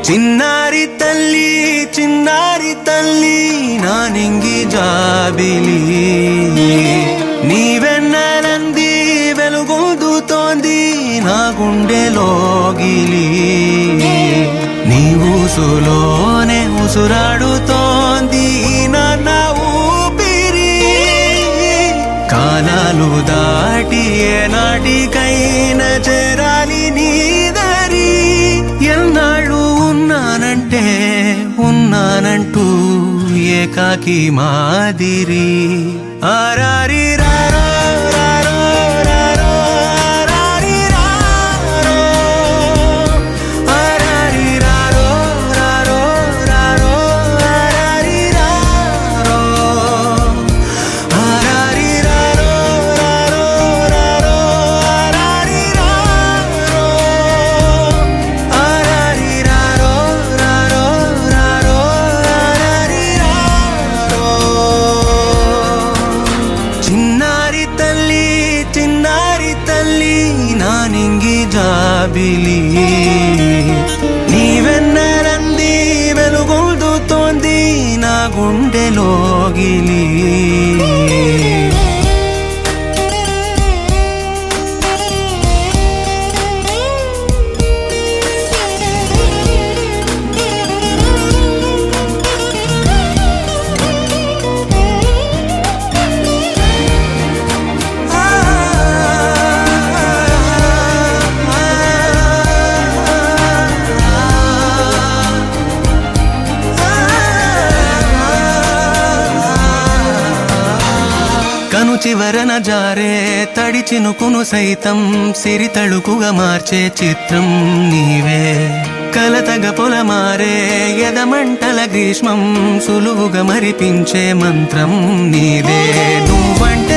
చిన్నారి తల్లి నా నింగి జాబిలి నీవెన్నెలంది వెలుగొందుతోంది నా గుండెలోగిలి నీ ఊసులోనే ఉసురాడుతోంది నా ఊపిరి కాలాలు దాటి ఏనాటికైనా చేరాలి నీ దరి ఎన్నాళ్ళు ఉన్నానంటూ ఏకాకి మాదిరి ఆరారి రారో రారో రారో ఆరారి రారో ఆరారి రారో రారో రారో ఆరారి రారో ఆరారి రారో రారో రారో ఆరారి రారో ఆరారి రారో రారో రారో ఆరారి రారో చిన్నారి తల్లి నా నింగి జాబిలి నీవెన్నెలంది వెలుగొందుతోంది నా గుండెలోగిలి కను చివరన జారే తడి చినుకును సైతం సిరి తళుకుగా మార్చే చిత్రం నీవే కలతగ పొలమారే ఎదమంటల గ్రీష్మం సులువుగా మరిపించే మంత్రం నీదే నువ్వంటే